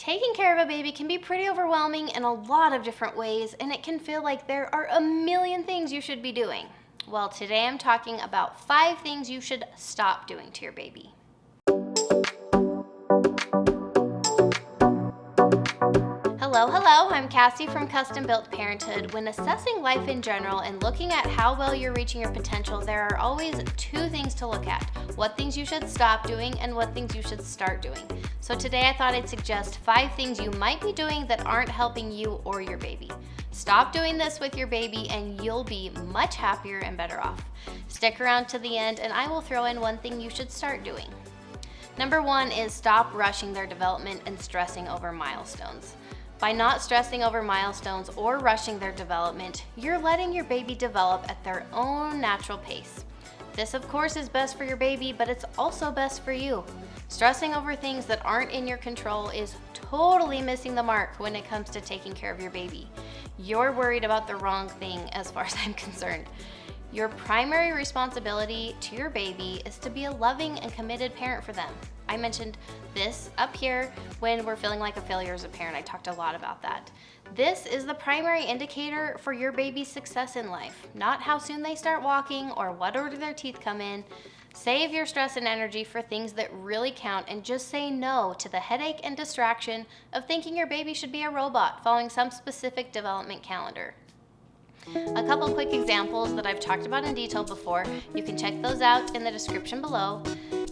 Taking care of a baby can be pretty overwhelming in a lot of different ways, and it can feel like there are a million things you should be doing. Well, today I'm talking about 5 things you should stop doing to your baby. Hello, I'm Cassie from Custom Built Parenthood. When assessing life in general and looking at how well you're reaching your potential, there are always 2 things to look at: what things you should stop doing and what things you should start doing. So today I thought I'd suggest 5 things you might be doing that aren't helping you or your baby. Stop doing this with your baby and you'll be much happier and better off. Stick around to the end and I will throw in one thing you should start doing. Number 1 is stop rushing their development and stressing over milestones. By not stressing over milestones or rushing their development, you're letting your baby develop at their own natural pace. This, of course, is best for your baby, but it's also best for you. Stressing over things that aren't in your control is totally missing the mark when it comes to taking care of your baby. You're worried about the wrong thing as far as I'm concerned. Your primary responsibility to your baby is to be a loving and committed parent for them. I mentioned this up here when we're feeling like a failure as a parent. I talked a lot about that. This is the primary indicator for your baby's success in life, not how soon they start walking or what order their teeth come in. Save your stress and energy for things that really count and just say no to the headache and distraction of thinking your baby should be a robot following some specific development calendar. A couple quick examples that I've talked about in detail before. You can check those out in the description below.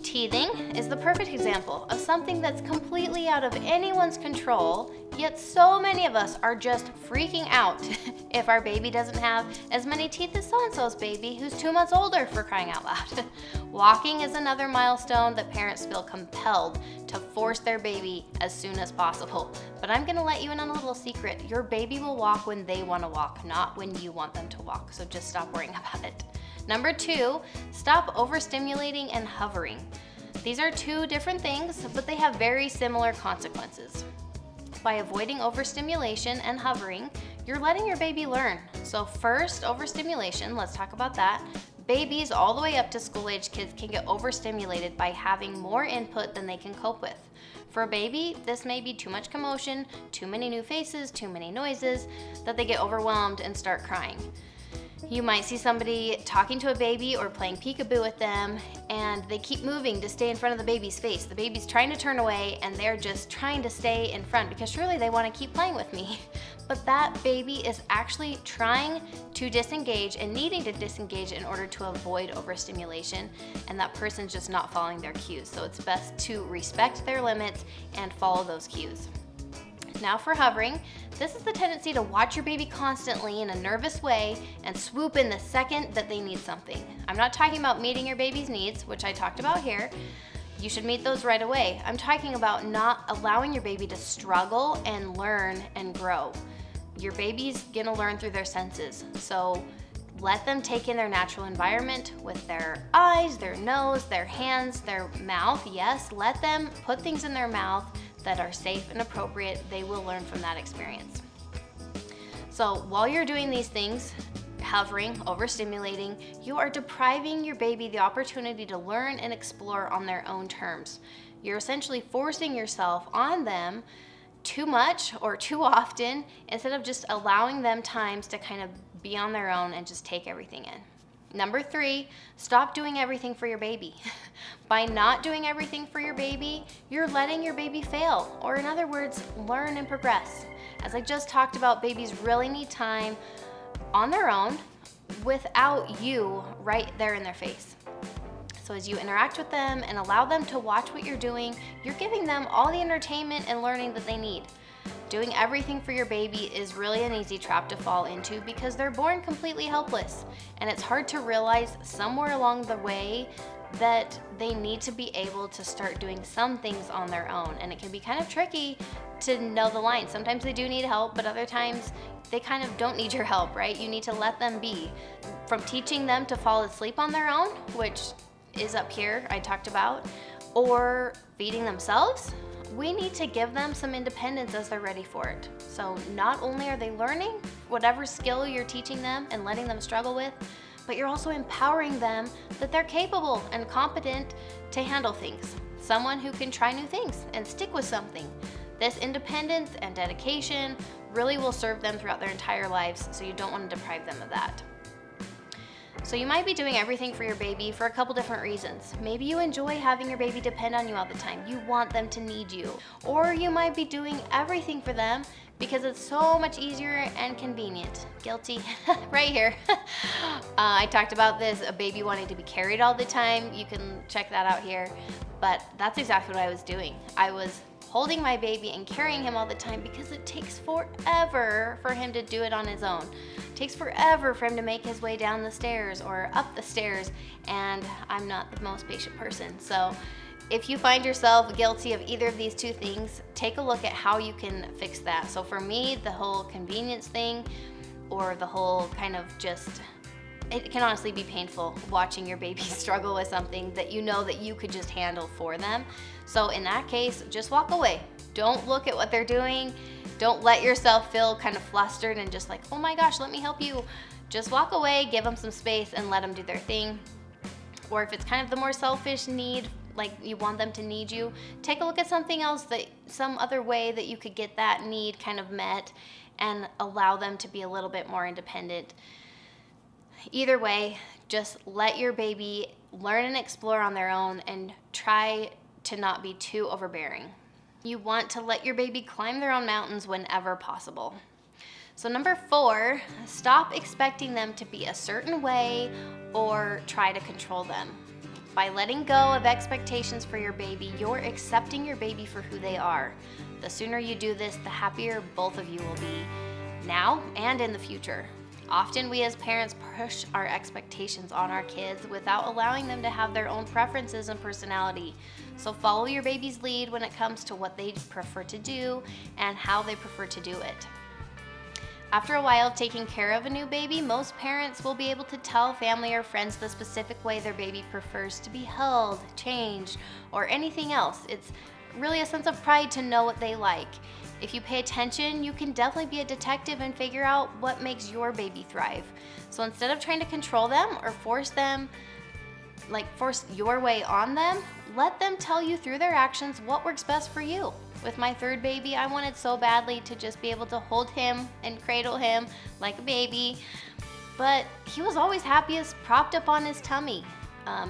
Teething is the perfect example of something that's completely out of anyone's control, yet so many of us are just freaking out if our baby doesn't have as many teeth as so-and-so's baby who's 2 months older, for crying out loud. Walking is another milestone that parents feel compelled to force their baby as soon as possible. But I'm gonna let you in on a little secret. Your baby will walk when they wanna walk, not when you want them to walk. So just stop worrying about it. Number 2, stop overstimulating and hovering. These are 2 different things, but they have very similar consequences. By avoiding overstimulation and hovering, you're letting your baby learn. So first, overstimulation, let's talk about that. Babies all the way up to school-age kids can get overstimulated by having more input than they can cope with. For a baby, this may be too much commotion, too many new faces, too many noises, that they get overwhelmed and start crying. You might see somebody talking to a baby or playing peekaboo with them, and they keep moving to stay in front of the baby's face. The baby's trying to turn away, and they're just trying to stay in front because surely they want to keep playing with me. But that baby is actually trying to disengage and needing to disengage in order to avoid overstimulation, and that person's just not following their cues. So it's best to respect their limits and follow those cues. Now for hovering, this is the tendency to watch your baby constantly in a nervous way and swoop in the second that they need something. I'm not talking about meeting your baby's needs, which I talked about here. You should meet those right away. I'm talking about not allowing your baby to struggle and learn and grow. Your baby's gonna learn through their senses, so let them take in their natural environment with their eyes, their nose, their hands, their mouth. Yes, let them put things in their mouth that are safe and appropriate. They will learn from that experience. So while you're doing these things, hovering, overstimulating, you are depriving your baby the opportunity to learn and explore on their own terms. You're essentially forcing yourself on them too much or too often instead of just allowing them times to kind of be on their own and just take everything in. Number 3, stop doing everything for your baby. By not doing everything for your baby, you're letting your baby fail, or in other words, learn and progress. As I just talked about, babies really need time on their own without you right there in their face. So as you interact with them and allow them to watch what you're doing, you're giving them all the entertainment and learning that they need. Doing everything for your baby is really an easy trap to fall into because they're born completely helpless, and it's hard to realize somewhere along the way that they need to be able to start doing some things on their own, and it can be kind of tricky to know the line. Sometimes they do need help, but other times they kind of don't need your help, right? You need to let them be. From teaching them to fall asleep on their own, which is up here I talked about, or feeding themselves, we need to give them some independence as they're ready for it. So not only are they learning whatever skill you're teaching them and letting them struggle with, but you're also empowering them that they're capable and competent to handle things. Someone who can try new things and stick with something. This independence and dedication really will serve them throughout their entire lives, so you don't want to deprive them of that. So you might be doing everything for your baby for a couple different reasons. Maybe you enjoy having your baby depend on you all the time. You want them to need you. Or you might be doing everything for them because it's so much easier and convenient. Guilty, right here. I talked about this, a baby wanting to be carried all the time. You can check that out here. But that's exactly what I was doing. I was holding my baby and carrying him all the time because it takes forever for him to do it on his own. It takes forever for him to make his way down the stairs or up the stairs, and I'm not the most patient person. So if you find yourself guilty of either of these two things, take a look at how you can fix that. So for me, the whole convenience thing, or the whole kind of just, it can honestly be painful watching your baby struggle with something that you know that you could just handle for them. So in that case, just walk away. Don't look at what they're doing. Don't let yourself feel kind of flustered and just like, oh my gosh, let me help you. Just walk away, give them some space and let them do their thing. Or if it's kind of the more selfish need, like you want them to need you, take a look at something else, some other way that you could get that need kind of met and allow them to be a little bit more independent. Either way, just let your baby learn and explore on their own and try to not be too overbearing. You want to let your baby climb their own mountains whenever possible. So number 4, stop expecting them to be a certain way or try to control them. By letting go of expectations for your baby, you're accepting your baby for who they are. The sooner you do this, the happier both of you will be now and in the future. Often we as parents push our expectations on our kids without allowing them to have their own preferences and personality. So follow your baby's lead when it comes to what they prefer to do and how they prefer to do it. After a while of taking care of a new baby, most parents will be able to tell family or friends the specific way their baby prefers to be held, changed, or anything else. It's really a sense of pride to know what they like. If you pay attention, you can definitely be a detective and figure out what makes your baby thrive. So instead of trying to control them or force your way on them, let them tell you through their actions what works best for you. With my 3rd baby, I wanted so badly to just be able to hold him and cradle him like a baby, but he was always happiest propped up on his tummy.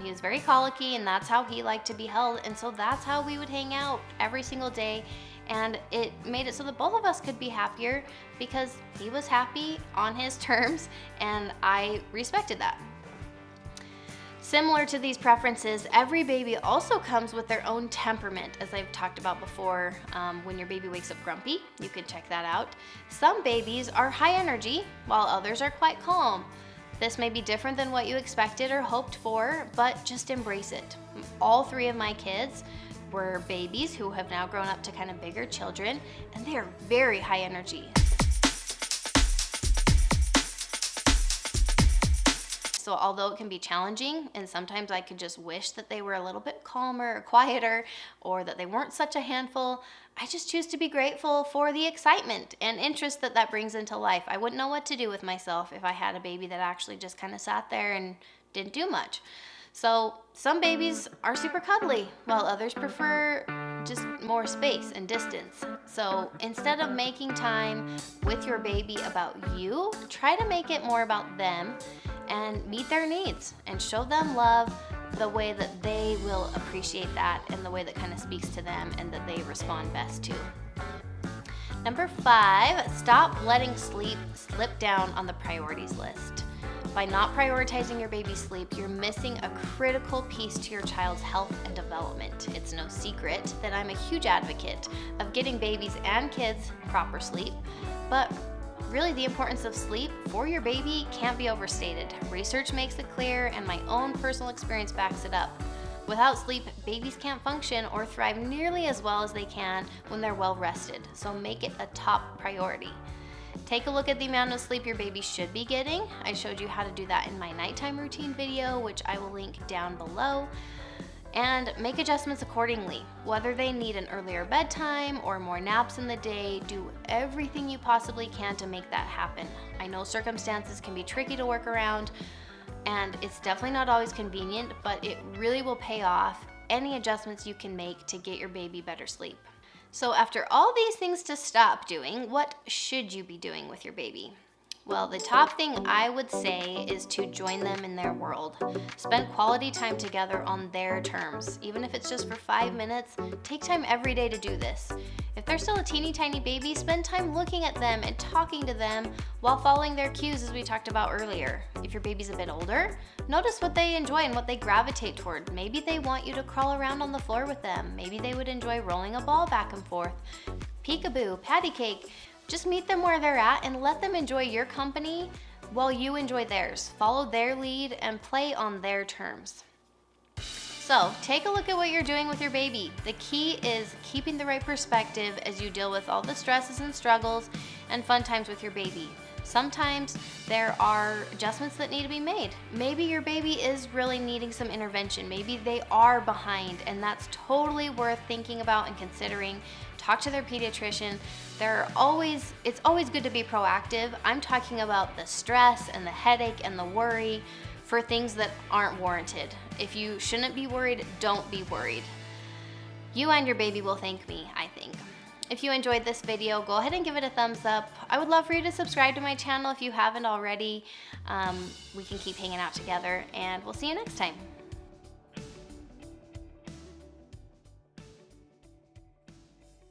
He was very colicky, and that's how he liked to be held, and so that's how we would hang out every single day. And it made it so that both of us could be happier because he was happy on his terms, and I respected that. Similar to these preferences, every baby also comes with their own temperament, as I've talked about before. When your baby wakes up grumpy, you can check that out. Some babies are high energy, while others are quite calm. This may be different than what you expected or hoped for, but just embrace it. All 3 of my kids were babies who have now grown up to kind of bigger children, and they are very high energy. So although it can be challenging, and sometimes I could just wish that they were a little bit calmer or quieter, or that they weren't such a handful, I just choose to be grateful for the excitement and interest that brings into life. I wouldn't know what to do with myself if I had a baby that actually just kind of sat there and didn't do much. So some babies are super cuddly, while others prefer just more space and distance. So instead of making time with your baby about you, try to make it more about them and meet their needs and show them love the way that they will appreciate that and the way that kind of speaks to them and that they respond best to. Number 5, stop letting sleep slip down on the priorities list. By not prioritizing your baby's sleep, you're missing a critical piece to your child's health and development. It's no secret that I'm a huge advocate of getting babies and kids proper sleep, but really the importance of sleep for your baby can't be overstated. Research makes it clear, and my own personal experience backs it up. Without sleep, babies can't function or thrive nearly as well as they can when they're well rested, so make it a top priority. Take a look at the amount of sleep your baby should be getting. I showed you how to do that in my nighttime routine video, which I will link down below. And make adjustments accordingly. Whether they need an earlier bedtime or more naps in the day, do everything you possibly can to make that happen. I know circumstances can be tricky to work around, and it's definitely not always convenient, but it really will pay off any adjustments you can make to get your baby better sleep. So after all these things to stop doing, what should you be doing with your baby? Well, the top thing I would say is to join them in their world. Spend quality time together on their terms. Even if it's just for 5 minutes, take time every day to do this. If they're still a teeny tiny baby, spend time looking at them and talking to them while following their cues, as we talked about earlier. If your baby's a bit older, notice what they enjoy and what they gravitate toward. Maybe they want you to crawl around on the floor with them. Maybe they would enjoy rolling a ball back and forth. Peekaboo, patty cake. Just meet them where they're at and let them enjoy your company while you enjoy theirs. Follow their lead and play on their terms. So take a look at what you're doing with your baby. The key is keeping the right perspective as you deal with all the stresses and struggles and fun times with your baby. Sometimes there are adjustments that need to be made. Maybe your baby is really needing some intervention. Maybe they are behind, and that's totally worth thinking about and considering. Talk to their pediatrician. It's always good to be proactive. I'm talking about the stress and the headache and the worry for things that aren't warranted. If you shouldn't be worried, don't be worried. You and your baby will thank me, I think. If you enjoyed this video, go ahead and give it a thumbs up. I would love for you to subscribe to my channel if you haven't already. We can keep hanging out together, and we'll see you next time.